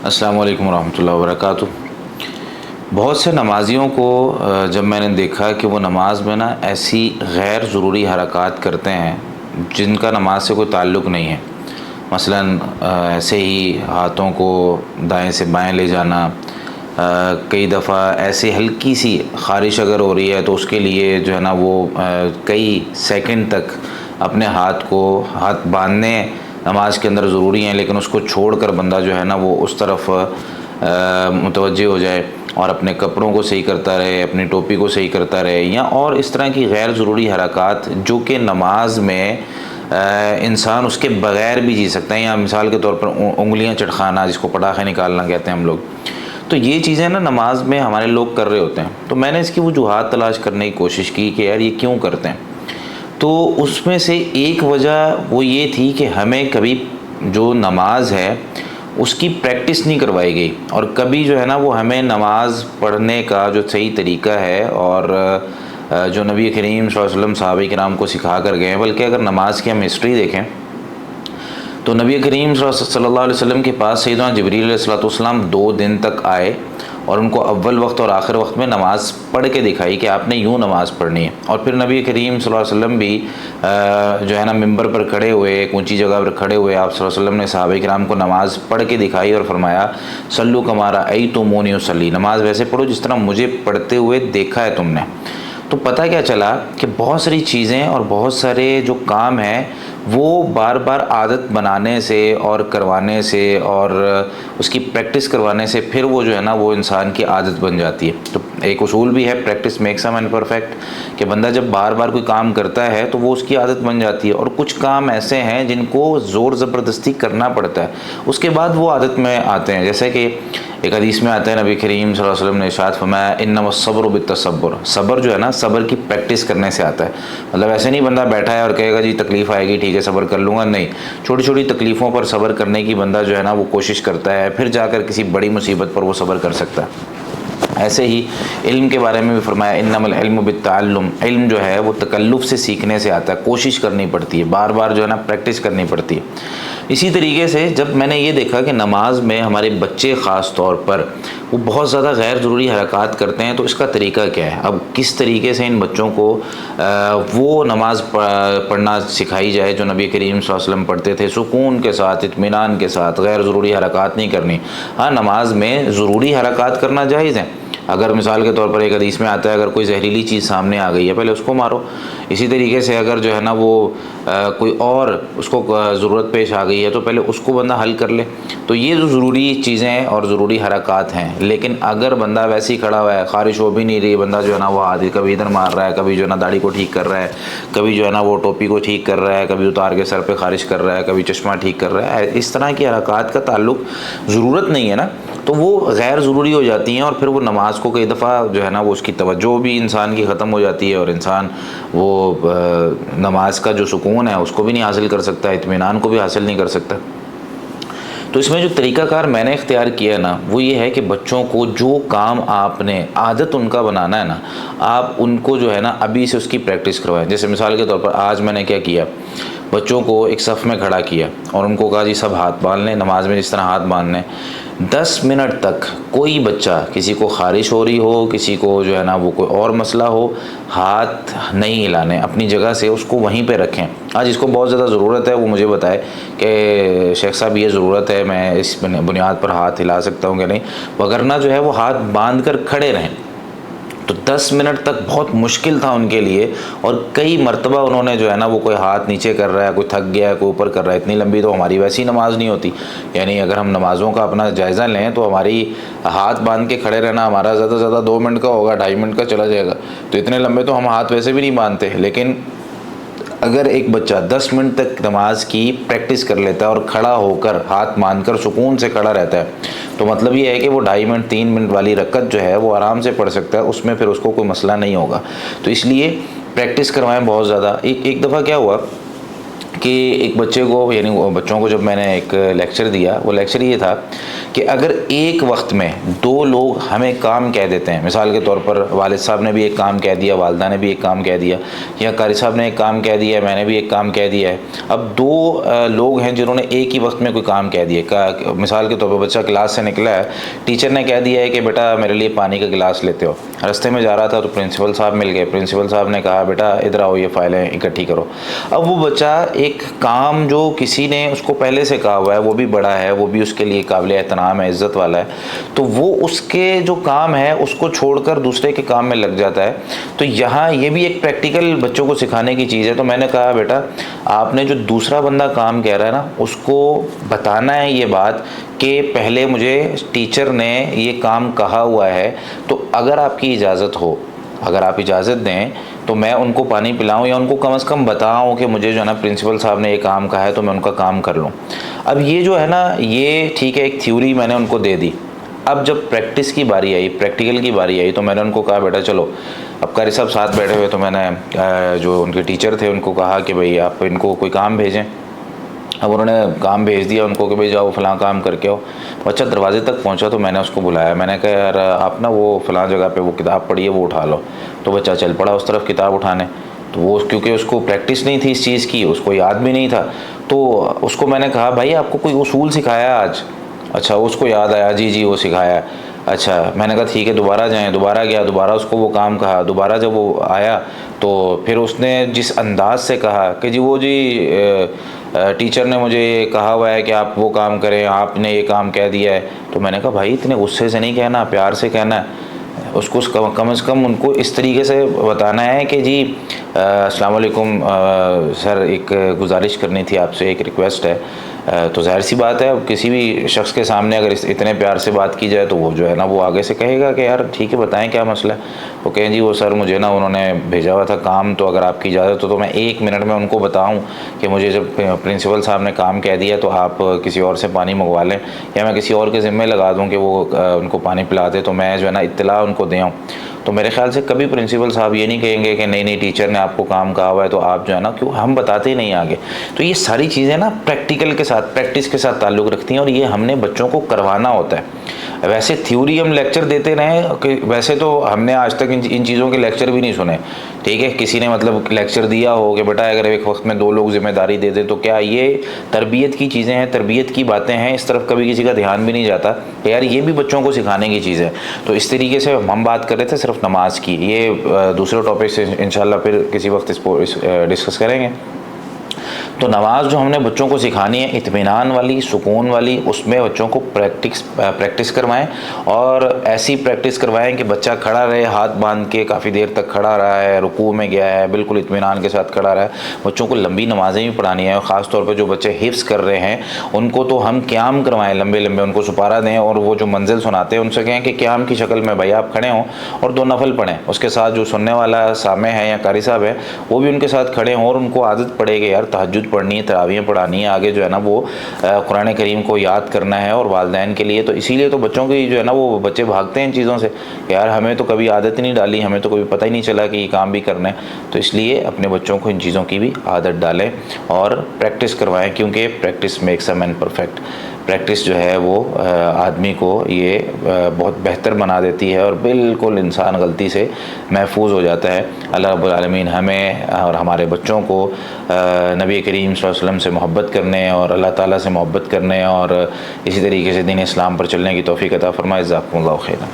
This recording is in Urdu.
السلام علیکم ورحمۃ اللہ وبرکاتہ۔ بہت سے نمازیوں کو جب میں نے دیکھا کہ وہ نماز میں نا ایسی غیر ضروری حرکات کرتے ہیں جن کا نماز سے کوئی تعلق نہیں ہے، مثلا ایسے ہی ہاتھوں کو دائیں سے بائیں لے جانا، کئی دفعہ ایسے ہلکی سی خارش اگر ہو رہی ہے تو اس کے لیے جو ہے نا وہ کئی سیکنڈ تک اپنے ہاتھ باندھنے نماز کے اندر ضروری ہیں، لیکن اس کو چھوڑ کر بندہ جو ہے نا وہ اس طرف متوجہ ہو جائے اور اپنے کپڑوں کو صحیح کرتا رہے، اپنی ٹوپی کو صحیح کرتا رہے، یا اور اس طرح کی غیر ضروری حرکات جو کہ نماز میں انسان اس کے بغیر بھی جی سکتا ہے، یا مثال کے طور پر انگلیاں چٹخانا جس کو پٹاخے نکالنا کہتے ہیں ہم لوگ، تو یہ چیزیں نا نماز میں ہمارے لوگ کر رہے ہوتے ہیں۔ تو میں نے اس کی وجوہات تلاش کرنے کی کوشش کی کہ یار یہ کیوں کرتے ہیں، تو اس میں سے ایک وجہ وہ یہ تھی کہ ہمیں کبھی جو نماز ہے اس کی پریکٹس نہیں کروائی گئی، اور کبھی جو ہے نا وہ ہمیں نماز پڑھنے کا جو صحیح طریقہ ہے اور جو نبی کریم صلی اللہ علیہ وسلم صحابہ کرام کو سکھا کر گئے ہیں، بلکہ اگر نماز کی ہم ہسٹری دیکھیں تو نبی کریم صلی اللہ علیہ وسلم کے پاس سیدنا جبریل علیہ السلام 2 دن تک آئے اور ان کو اول وقت اور آخر وقت میں نماز پڑھ کے دکھائی کہ آپ نے یوں نماز پڑھنی ہے، اور پھر نبی کریم صلی اللہ علیہ وسلم بھی جو ہے نا ممبر پر کھڑے ہوئے، ایک اونچی جگہ پر کھڑے ہوئے، آپ صلی اللہ علیہ وسلم نے صحابہ کرام کو نماز پڑھ کے دکھائی اور فرمایا صلو کما رأیتمونی اصلی، نماز ویسے پڑھو جس طرح مجھے پڑھتے ہوئے دیکھا ہے تم نے۔ تو پتہ کیا چلا کہ بہت ساری چیزیں اور بہت سارے جو کام ہیں وہ بار بار عادت بنانے سے اور کروانے سے اور اس کی پریکٹس کروانے سے پھر وہ جو ہے نا وہ انسان کی عادت بن جاتی ہے۔ تو ایک اصول بھی ہے practice makes a man perfect, کہ بندہ جب بار بار کوئی کام کرتا ہے تو وہ اس کی عادت بن جاتی ہے، اور کچھ کام ایسے ہیں جن کو زور زبردستی کرنا پڑتا ہے، اس کے بعد وہ عادت میں آتے ہیں۔ جیسے کہ ایک حدیث میں آتا ہے نبی کریم صلی اللہ علیہ وسلم نے ارشاد فرمایا انما الصبر بالتصبر، صبر جو ہے نا صبر کی پریکٹس کرنے سے آتا ہے۔ مطلب ایسے نہیں بندہ بیٹھا ہے اور کہے گا جی تکلیف آئے گی ٹھیک ہے صبر کر لوں گا، نہیں، چھوٹی چھوٹی تکلیفوں پر صبر کرنے کی بندہ جو ہے نا وہ کوشش کرتا ہے، پھر جا کر کسی بڑی مصیبت پر وہ صبر کر سکتا ہے۔ ایسے ہی علم کے بارے میں بھی فرمایا انما العلم بالتعلم، علم جو ہے وہ تکلف سے سیکھنے سے آتا ہے، کوشش کرنی پڑتی ہے، بار بار جو ہے نا پریکٹس کرنی پڑتی ہے۔ اسی طریقے سے جب میں نے یہ دیکھا کہ نماز میں ہمارے بچے خاص طور پر وہ بہت زیادہ غیر ضروری حرکات کرتے ہیں، تو اس کا طریقہ کیا ہے، اب کس طریقے سے ان بچوں کو وہ نماز پڑھنا سکھائی جائے جو نبی کریم صلی اللہ علیہ وسلم پڑھتے تھے، سکون کے ساتھ، اطمینان کے ساتھ، غیر ضروری حرکات نہیں کرنی۔ ہاں نماز میں ضروری حرکات کرنا جائز ہیں، اگر مثال کے طور پر ایک حدیث میں آتا ہے اگر کوئی زہریلی چیز سامنے آ گئی ہے پہلے اس کو مارو، اسی طریقے سے اگر جو ہے نا وہ کوئی اور اس کو ضرورت پیش آ گئی ہے تو پہلے اس کو بندہ حل کر لے، تو یہ جو ضروری چیزیں اور ضروری حرکات ہیں۔ لیکن اگر بندہ ویسے ہی کھڑا ہوا ہے، خارش ہو بھی نہیں رہی، بندہ جو ہے نا وہ ہاتھ کبھی ادھر مار رہا ہے، کبھی جو ہے نا داڑھی کو ٹھیک کر رہا ہے، کبھی جو ہے نا وہ ٹوپی کو ٹھیک کر رہا ہے، کبھی اتار کے سر پہ خارش کر رہا ہے، کبھی چشمہ ٹھیک کر رہا ہے، اس طرح کی حرکات کا تعلق ضرورت نہیں ہے نا، تو وہ غیر ضروری ہو جاتی ہیں، اور پھر وہ نماز کو کئی دفعہ جو ہے نا وہ اس کی توجہ بھی انسان کی ختم ہو جاتی ہے، اور انسان وہ نماز کا جو سکون ہے اس کو بھی نہیں حاصل کر سکتا، اطمینان کو بھی حاصل نہیں کر سکتا۔ تو اس میں جو طریقہ کار میں نے اختیار کیا نا وہ یہ ہے کہ بچوں کو جو کام آپ نے عادت ان کا بنانا ہے نا، آپ ان کو جو ہے نا ابھی سے اس کی پریکٹس کروائیں۔ جیسے مثال کے طور پر آج میں نے کیا کیا، بچوں کو ایک صف میں کھڑا کیا اور ان کو کہا جی سب ہاتھ باندھ لیں، نماز میں جس طرح ہاتھ باندھنے، 10 منٹ تک کوئی بچہ، کسی کو خارش ہو رہی ہو، کسی کو جو ہے نا وہ کوئی اور مسئلہ ہو، ہاتھ نہیں ہلانے، اپنی جگہ سے اس کو وہیں پہ رکھیں۔ آج اس کو بہت زیادہ ضرورت ہے وہ مجھے بتائے کہ شیخ صاحب یہ ضرورت ہے، میں اس بنیاد پر ہاتھ ہلا سکتا ہوں کہ نہیں، وگرنہ جو ہے وہ ہاتھ باندھ کر کھڑے رہیں۔ تو 10 منٹ تک بہت مشکل تھا ان کے لیے، اور کئی مرتبہ انہوں نے جو ہے نا وہ کوئی ہاتھ نیچے کر رہا ہے، کوئی تھک گیا ہے، کوئی اوپر کر رہا ہے، اتنی لمبی تو ہماری ویسی نماز نہیں ہوتی، یعنی اگر ہم نمازوں کا اپنا جائزہ لیں تو ہماری ہاتھ باندھ کے کھڑے رہنا ہمارا زیادہ سے زیادہ 2 منٹ کا ہوگا، 2.5 منٹ کا چلا جائے گا، تو اتنے لمبے تو ہم ہاتھ ویسے بھی نہیں باندھتے۔ لیکن اگر ایک بچہ 10 منٹ تک نماز کی پریکٹس کر لیتا ہے اور کھڑا ہو کر ہاتھ باندھ کر سکون سے کھڑا رہتا ہے، تو مطلب یہ ہے کہ وہ 2.5 منٹ 3 منٹ والی رکعت جو ہے وہ آرام سے پڑھ سکتا ہے، اس میں پھر اس کو کوئی مسئلہ نہیں ہوگا۔ تو اس لیے پریکٹس کروائیں بہت زیادہ۔ ایک دفعہ کیا ہوا کہ ایک بچے کو یعنی بچوں کو جب میں نے ایک لیکچر دیا، وہ لیکچر یہ تھا کہ اگر ایک وقت میں دو لوگ ہمیں کام کہہ دیتے ہیں، مثال کے طور پر والد صاحب نے بھی ایک کام کہہ دیا، والدہ نے بھی ایک کام کہہ دیا، یا قاری صاحب نے ایک کام کہہ دیا، میں نے بھی ایک کام کہہ دیا ہے، اب دو لوگ ہیں جنہوں نے ایک ہی وقت میں کوئی کام کہہ دیا، مثال کے طور پر بچہ کلاس سے نکلا ہے، ٹیچر نے کہہ دیا ہے کہ بیٹا میرے لیے پانی کا گلاس لیتے ہو، رستے میں جا رہا تھا تو پرنسپل صاحب مل گئے، پرنسپل صاحب نے کہا بیٹا ادھر آؤ یہ فائلیں اکٹھی کرو۔ اب وہ بچہ ایک کام جو کسی نے اس کو پہلے سے کہا ہوا ہے، وہ بھی بڑا ہے، وہ بھی اس کے لیے قابل احترام ہے، عزت والا ہے، تو وہ اس کے جو کام ہے اس کو چھوڑ کر دوسرے کے کام میں لگ جاتا ہے۔ تو یہاں یہ بھی ایک پریکٹیکل بچوں کو سکھانے کی چیز ہے۔ تو میں نے کہا بیٹا آپ نے جو دوسرا بندہ کام کہہ رہا ہے نا، اس کو بتانا ہے یہ بات کہ پہلے مجھے ٹیچر نے یہ کام کہا ہوا ہے، تو اگر آپ کی اجازت ہو، اگر آپ اجازت دیں تو میں ان کو پانی پلاؤں، یا ان کو کم از کم بتاؤں کہ مجھے جو ہے نا پرنسپل صاحب نے یہ کام کہا ہے تو میں ان کا کام کر لوں۔ اب یہ جو ہے نا یہ ٹھیک ہے، ایک تھیوری میں نے ان کو دے دی۔ اب جب پریکٹس کی باری آئی، پریکٹیکل کی باری آئی، تو میں نے ان کو کہا بیٹا چلو، اب قاری صاحب ساتھ بیٹھے ہوئے، تو میں نے جو ان کے ٹیچر تھے ان کو کہا کہ بھئی آپ ان کو کوئی کام بھیجیں۔ اب انہوں نے کام بھیج دیا ان کو کہ بھئی جاؤ فلاں کام کر کے آؤ۔ بچہ دروازے تک پہنچا تو میں نے اس کو بلایا، میں نے کہا یار آپ نا وہ فلاں جگہ پہ وہ کتاب پڑھی ہے وہ اٹھا لو۔ تو بچہ چل پڑا اس طرف کتاب اٹھانے، تو وہ کیونکہ اس کو پریکٹس نہیں تھی اس چیز کی، اس کو یاد بھی نہیں تھا، تو اس کو میں نے کہا بھائی آپ کو کوئی اصول سکھایا آج؟ اچھا اس کو یاد آیا، جی وہ سکھایا۔ اچھا میں نے کہا ٹھیک ہے دوبارہ جائیں، دوبارہ گیا، دوبارہ اس کو وہ کام کہا، دوبارہ جب وہ آیا تو پھر اس نے جس انداز سے کہا کہ جی ٹیچر نے مجھے یہ کہا ہوا ہے کہ آپ وہ کام کریں، آپ نے یہ کام کہہ دیا ہے، تو میں نے کہا بھائی اتنے غصے سے نہیں کہنا، پیار سے کہنا ہے۔ اس کو کم از کم ان کو اس طریقے سے بتانا ہے کہ جی السلام علیکم سر، ایک گزارش کرنی تھی آپ سے، ایک ریکویسٹ ہے۔ تو ظاہر سی بات ہے کسی بھی شخص کے سامنے اگر اتنے پیار سے بات کی جائے تو وہ جو ہے نا وہ آگے سے کہے گا کہ یار ٹھیک ہے بتائیں کیا مسئلہ ہے۔ وہ کہیں جی وہ سر مجھے نا انہوں نے بھیجا ہوا تھا کام، تو اگر آپ کی اجازت ہو تو میں 1 منٹ میں ان کو بتاؤں کہ مجھے جب پرنسپل صاحب نے کام کہہ دیا تو آپ کسی اور سے پانی منگوا لیں، یا میں کسی اور کے ذمے لگا دوں کہ وہ ان کو پانی پلا دے، تو میں جو ہے نا اطلاع ان کو دے آؤں۔ تو میرے خیال سے کبھی پرنسپل صاحب یہ نہیں کہیں گے کہ نہیں ٹیچر نے آپ کو کام کہا ہوا ہے تو آپ جو ہے نا، کیوں ہم بتاتے ہی نہیں آگے۔ تو یہ ساری چیزیں نا پریکٹیکل کے ساتھ، پریکٹس کے ساتھ تعلق رکھتی ہیں، اور یہ ہم نے بچوں کو کروانا ہوتا ہے۔ ویسے تھیوری ہم لیکچر دیتے رہیں کہ ویسے تو ہم نے آج تک ان چیزوں کے لیکچر بھی نہیں سنے، ٹھیک ہے، کسی نے مطلب لیکچر دیا ہو کہ بیٹا اگر ایک وقت میں 2 لوگ ذمہ داری دے دیں تو کیا، یہ تربیت کی چیزیں ہیں، تربیت کی باتیں ہیں، اس طرف کبھی کسی کا دھیان بھی نہیں جاتا کہ یار یہ بھی بچوں کو سکھانے کی چیز ہے۔ تو اس طریقے سے ہم بات کر رہے تھے صرف نماز کی، یہ دوسرے ٹاپک سے انشاءاللہ پھر کسی وقت اس کو ڈسکس کریں گے۔ تو نماز جو ہم نے بچوں کو سکھانی ہے اطمینان والی، سکون والی، اس میں بچوں کو پریکٹس کروائیں، اور ایسی پریکٹس کروائیں کہ بچہ کھڑا رہے ہاتھ باندھ کے، کافی دیر تک کھڑا رہا ہے، رکوع میں گیا ہے بالکل اطمینان کے ساتھ کھڑا رہا ہے۔ بچوں کو لمبی نمازیں بھی پڑھانی ہیں، اور خاص طور پہ جو بچے حفظ کر رہے ہیں ان کو تو ہم قیام کروائیں لمبے لمبے، ان کو سپارہ دیں، اور وہ جو منزل سناتے ہیں ان سے کہیں کہ قیام کی شکل میں بھائی آپ کھڑے ہوں اور 2 نفل پڑھیں، اس کے ساتھ جو سننے والا سامع ہے یا قاری صاحب ہے وہ بھی ان کے ساتھ کھڑے ہوں، اور ان کو عادت پڑے کہ یار تہجد پڑھنی ہے، تراویحیں پڑھانی ہے، آگے جو ہے نا وہ قرآن کریم کو یاد کرنا ہے، اور والدین کے لیے تو اسی لیے تو بچوں کی جو ہے نا وہ بچے بھاگتے ہیں ان چیزوں سے، یار ہمیں تو کبھی عادت نہیں ڈالی، ہمیں تو کبھی پتہ ہی نہیں چلا کہ یہ کام بھی کرنا ہے۔ تو اس لیے اپنے بچوں کو ان چیزوں کی بھی عادت ڈالیں اور پریکٹس کروائیں، کیونکہ practice makes a man perfect. Practice جو ہے وہ آدمی کو یہ بہت بہتر بنا دیتی ہے، اور بالکل انسان غلطی سے محفوظ ہو جاتا ہے۔ اللہ رب العالمین ہمیں اور ہمارے بچوں کو نبی کریم صلی اللہ علیہ وسلم سے محبت کرنے اور اللہ تعالیٰ سے محبت کرنے اور اسی طریقے سے دین اسلام پر چلنے کی توفیق عطا فرمائے۔ جزاکم اللہ خیرا۔